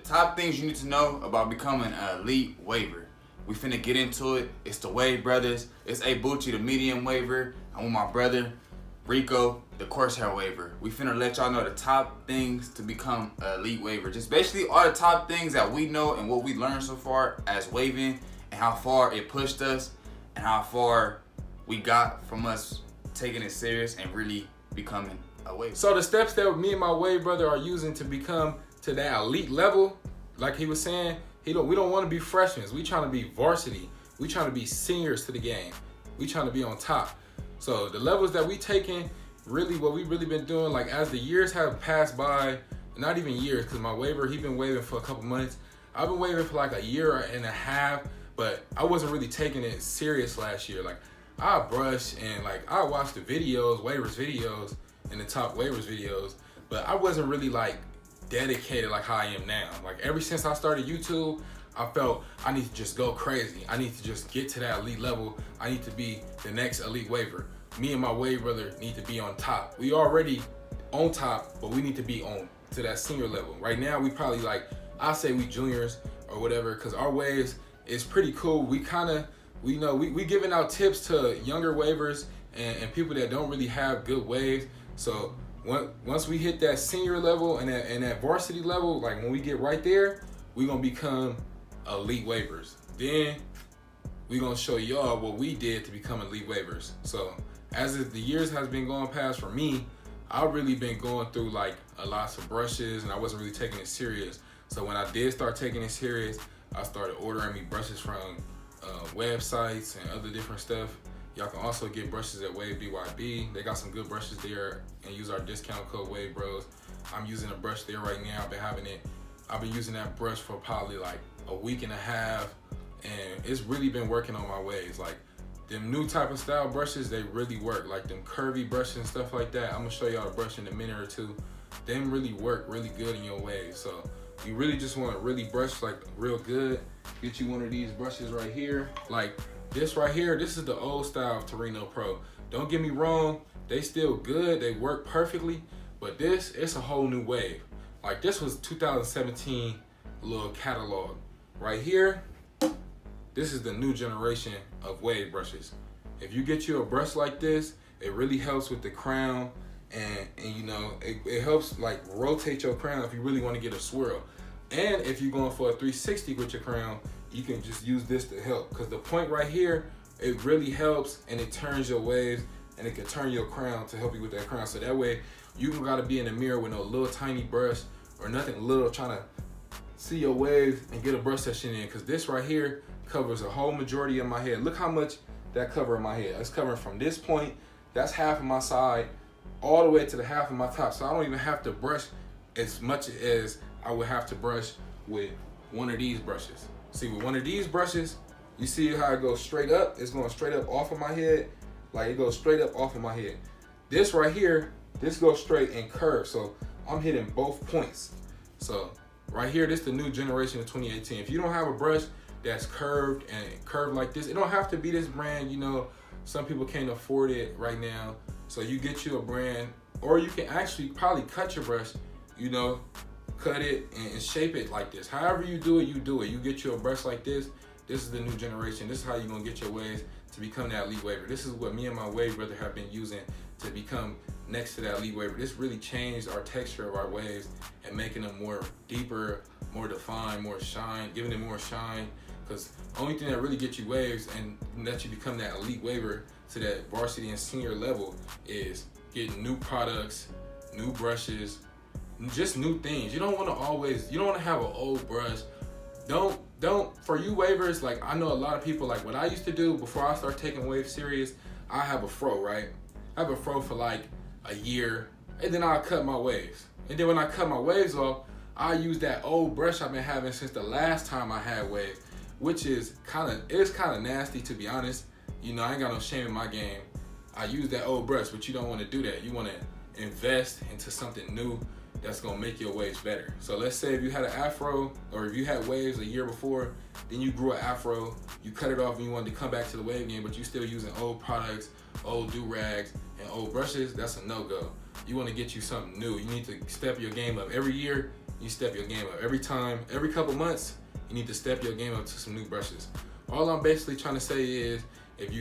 top things you need to know about becoming an elite waver. We finna get into it. It's the Wave Brothers. It's A Bucci, the medium waver. I'm with my brother, Rico, the Corsair waver. We finna let y'all know the top things to become an elite waver. Just basically all the top things that we know and what we learned so far as waving, and how far it pushed us, and how far we got from us taking it serious and really becoming a waver. So the steps that me and my wave brother are using to become to that elite level, like he was saying, we don't want to be freshmen. We trying to be varsity. We trying to be seniors to the game. We trying to be on top. So the levels that we taking, really what we really been doing, like as the years have passed by, not even years, because my waver, he been waving for a couple months. I've been waving for like a year and a half, but I wasn't really taking it serious last year. Like I brush and like I watch the videos, waivers videos, and the top waivers videos, but I wasn't really like dedicated like how I am now. Like ever since I started YouTube, I felt I need to just go crazy. I need to just get to that elite level. I need to be the next elite waver. Me and my wave brother need to be on top. We already on top, but we need to be on to that senior level. Right now, we probably like, I say we juniors or whatever, because our waves is pretty cool. We kind of, we giving out tips to younger wavers and people that don't really have good waves. So once we hit that senior level and that varsity level, like when we get right there, we gonna become elite waivers. Then we gonna show y'all what we did to become elite waivers. So as the years has been going past for me, I've really been going through like a lot of brushes and I wasn't really taking it serious. So when I did start taking it serious, I started ordering me brushes from websites and other different stuff. Y'all can also get brushes at Wave BYB. They got some good brushes there, and use our discount code Wave Bros. I'm using a brush there right now. I've been using that brush for probably like a week and a half, and it's really been working on my waves. Like them new type of style brushes, they really work. Like them curvy brushes and stuff like that. I'm gonna show y'all a brush in a minute or two. Them really work really good in your waves. So you really just want to really brush like real good. Get you one of these brushes right here. Like this right here, this is the old style of Torino Pro. Don't get me wrong, they still good, they work perfectly, but this, it's a whole new wave. Like this was 2017 little catalog. Right here, this is the new generation of wave brushes. If you get you a brush like this, it really helps with the crown, and you know, it helps like rotate your crown if you really want to get a swirl. And if you're going for a 360 with your crown, you can just use this to help, because the point right here, it really helps, and it turns your waves, and it can turn your crown to help you with that crown. So that way you don't gotta be in the mirror with no little tiny brush or nothing little trying to see your waves and get a brush session in, because this right here covers a whole majority of my head. Look how much that cover of my head. It's covering from this point, that's half of my side, all the way to the half of my top. So I don't even have to brush as much as I would have to brush with one of these brushes. See, with one of these brushes, you see how it goes straight up? It's going straight up off of my head. Like it goes straight up off of my head. This right here, this goes straight and curved. So I'm hitting both points. So right here, this is the new generation of 2018. If you don't have a brush that's curved and curved like this, it don't have to be this brand. You know, some people can't afford it right now. So you get you a brand, or you can actually probably cut your brush, you know, cut it and shape it like this. However you do it, you do it. You get you a brush like this. This is the new generation. This is how you're gonna get your waves to become that elite waver. This is what me and my wave brother have been using to become next to that elite waver. This really changed our texture of our waves and making them more deeper, more defined, more shine, giving them more shine. Because the only thing that really gets you waves and let you become that elite waver to that varsity and senior level is getting new products, new brushes, just new things. You don't want to have an old brush. Don't, for you wavers, like I know a lot of people, like what I used to do before I start taking waves serious, I have a fro, right? I have a fro for like a year, and then I'll cut my waves. And then when I cut my waves off, I use that old brush I've been having since the last time I had waves, which is kind of nasty, to be honest. You know, I ain't got no shame in my game. I use that old brush, but you don't want to do that. You want to invest into something new that's gonna make your waves better. So let's say if you had an afro, or if you had waves a year before, then you grew an afro, you cut it off and you wanted to come back to the wave game, but you still using old products, old DURAGs, and old brushes, that's a no-go. You wanna get you something new. You need to step your game up. Every year, you step your game up. Every couple months, you need to step your game up to some new brushes. All I'm basically trying to say is, if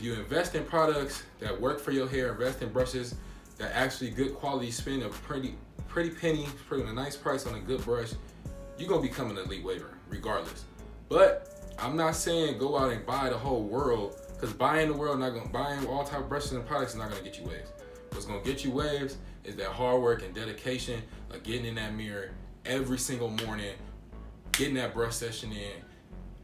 you invest in products that work for your hair, invest in brushes that actually good quality, spend a pretty penny, pretty a nice price on a good brush, you're gonna become an elite waver regardless. But I'm not saying go out and buy the whole world, because buying all type of brushes and products is not gonna get you waves. What's gonna get you waves is that hard work and dedication of getting in that mirror every single morning, getting that brush session in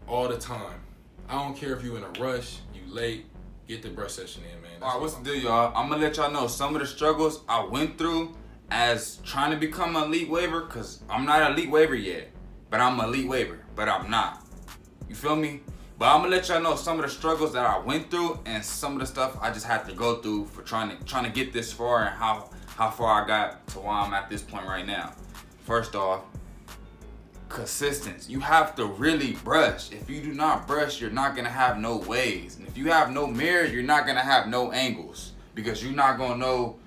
all the time. I don't care if you're in a rush, you late, get the brush session in, man. All right, what's the deal, y'all? I'm gonna let y'all know some of the struggles I went through as trying to become an elite waver, because I'm not an elite waver yet, but I'm an elite waver, but I'm not. You feel me? But I'm gonna let y'all know some of the struggles that I went through and some of the stuff I just had to go through for trying to get this far, and how far I got to where I'm at this point right now. First off, consistency. You have to really brush. If you do not brush, you're not gonna have no waves. And if you have no mirror, you're not gonna have no angles, because you're not gonna know,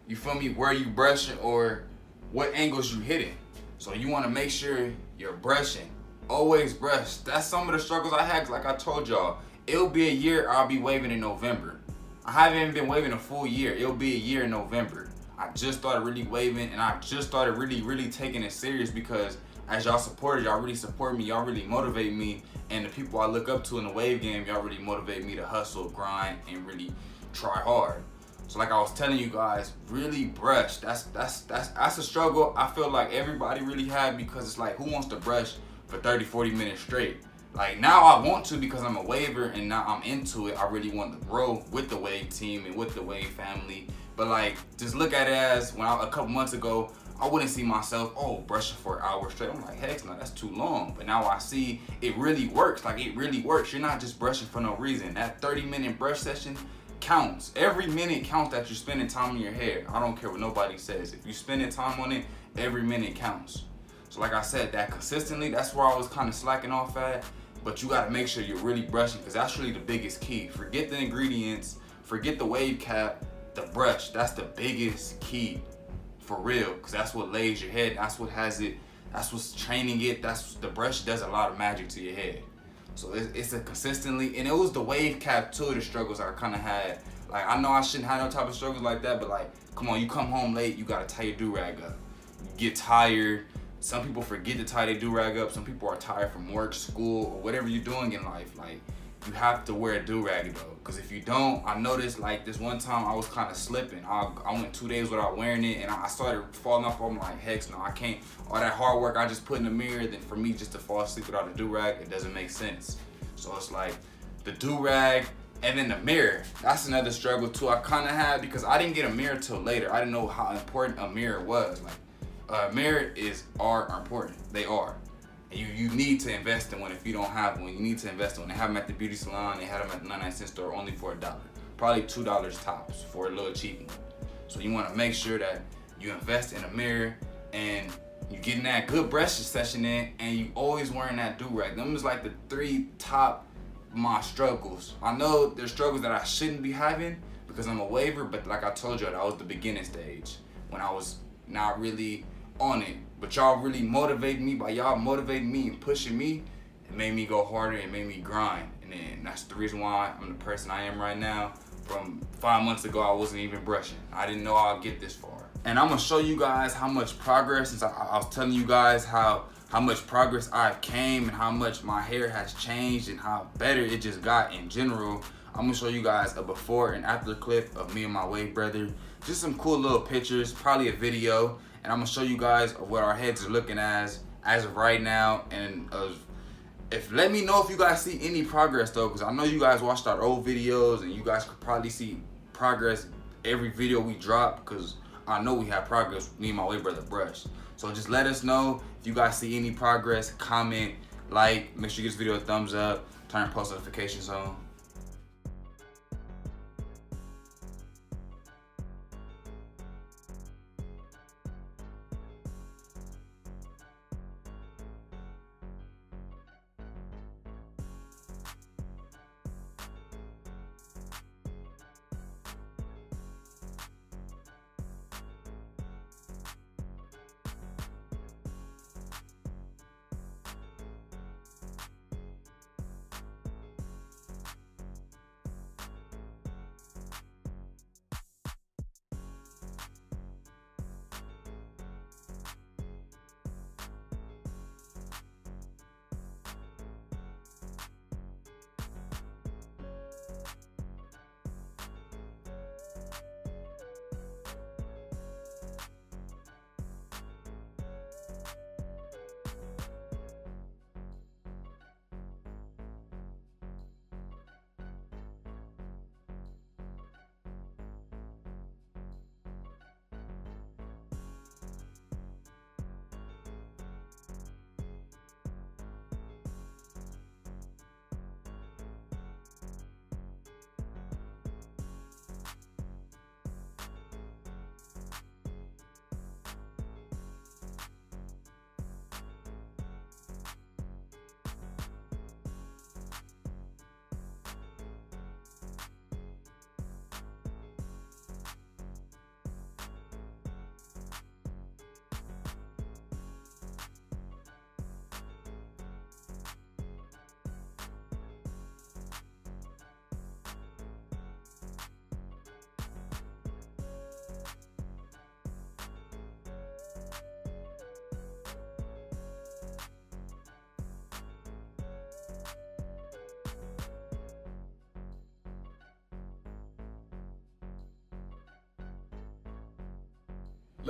you feel me, where you brushing or what angles you hitting. So you wanna make sure you're brushing. Always brush. That's some of the struggles I had, 'cause like I told y'all, it'll be a year I'll be waving in November. I haven't even been waving a full year. It'll be a year in November. I just started really waving, and I just started really taking it serious, because as y'all supported, y'all really support me, y'all really motivate me, and the people I look up to in the wave game, y'all really motivate me to hustle, grind, and really try hard. So like I was telling you guys, really brush. That's a struggle I feel like everybody really had, because it's like, who wants to brush for 30-40 minutes straight? Like, now I want to, because I'm a waver and now I'm into it. I really want to grow with the wave team and with the wave family. But like, just look at it as when a couple months ago, I wouldn't see myself, brushing for an hour straight. I'm like, heck no, that's too long. But now I see it really works. Like, it really works. You're not just brushing for no reason. That 30-minute brush session counts. Every minute counts that you're spending time on your hair. I don't care what nobody says. If you're spending time on it, every minute counts. So like I said, that consistently, that's where I was kind of slacking off at. But you got to make sure you're really brushing, because that's really the biggest key. Forget the ingredients. Forget the wave cap. The brush. That's the biggest key. For real, because that's what lays your head. That's what has it. That's what's training it. The brush does a lot of magic to your head. So it's a consistently, and it was the wave cap too, the struggles I kind of had. Like, I know I shouldn't have no type of struggles like that, but like, come on, you come home late, you gotta tie your do-rag up. You get tired. Some people forget to tie their do-rag up. Some people are tired from work, school, or whatever you're doing in life. Like, you have to wear a do-rag though, because if you don't, I noticed like this one time I was kind of slipping. I went 2 days without wearing it, and I started falling off. I'm like, heck no, I can't. All that hard work I just put in the mirror, then for me just to fall asleep without a do-rag, it doesn't make sense. So it's like the do-rag and then the mirror. That's another struggle too I kind of had, because I didn't get a mirror till later. I didn't know how important a mirror was. Like, mirror are important. They are. And you need to invest in one. If you don't have one, you need to invest in one. They have them at the beauty salon. They had them at the 99-cent store only for $1. Probably $2 tops for a little cheap one. So you want to make sure that you invest in a mirror, and you getting that good brush session in, and you always wearing that do-rag. Them is like the 3 top my struggles. I know there's struggles that I shouldn't be having because I'm a waver, but like I told you, that was the beginning stage when I was not really on it. But y'all really motivated me. By y'all motivating me and pushing me, it made me go harder and made me grind. And then that's the reason why I'm the person I am right now. From 5 months ago, I wasn't even brushing. I didn't know I'd get this far. And I'm gonna show you guys how much progress, since I was telling you guys how much progress I've came and how much my hair has changed and how better it just got in general. I'm gonna show you guys a before and after clip of me and my wave brother. Just some cool little pictures, probably a video. And I'm gonna show you guys what our heads are looking as of right now. And let me know if you guys see any progress though, because I know you guys watched our old videos and you guys could probably see progress every video we drop, because I know we have progress, me and my wave brother brush. So just let us know if you guys see any progress. Comment, like, make sure you give this video a thumbs up, turn post notifications on.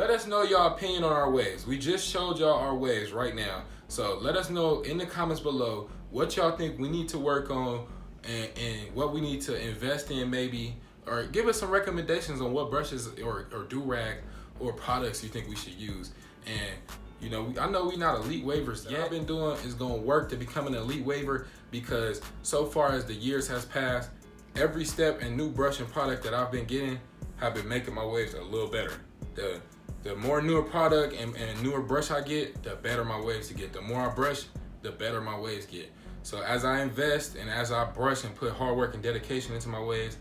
let us know y'all opinion on our waves. We just showed y'all our waves right now. So let us know in the comments below what y'all think we need to work on and what we need to invest in maybe, or give us some recommendations on what brushes or DURAG or products you think we should use. And you know, I know we're not elite wavers yet. What I've been doing is gonna work to become an elite waver, because so far as the years has passed, every step and new brush and product that I've been getting have been making my waves a little better. The more newer product and newer brush I get, the better my waves get. The more I brush, the better my waves get. So as I invest and as I brush and put hard work and dedication into my waves,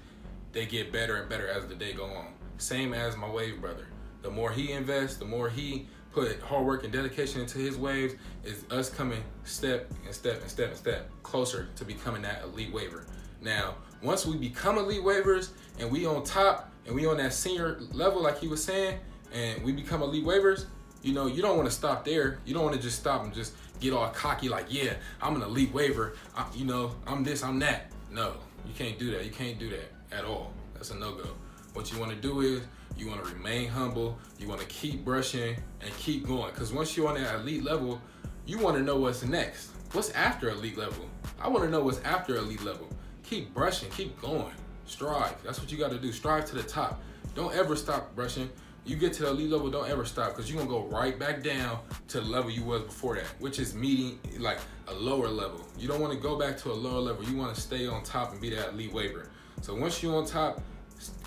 they get better and better as the day go on. Same as my wave brother. The more he invests, the more he put hard work and dedication into his waves, is us coming step and step and step and step closer to becoming that elite waver. Now, once we become elite wavers and we on top and we on that senior level, like he was saying, and we become elite wavers, you know, you don't want to stop there. You don't want to just stop and just get all cocky like, yeah, I'm an elite waver. You know, I'm this, I'm that. No, you can't do that. You can't do that at all. That's a no-go. What you want to do is you want to remain humble. You want to keep brushing and keep going. Because once you're on that elite level, you want to know what's next. What's after elite level? I want to know what's after elite level. Keep brushing, keep going. Strive. That's what you got to do. Strive to the top. Don't ever stop brushing. You get to the elite level, don't ever stop, because you're going to go right back down to the level you was before that, which is meeting like a lower level. You don't want to go back to a lower level. You want to stay on top and be that elite waver. So once you're on top,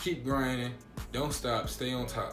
keep grinding. Don't stop. Stay on top.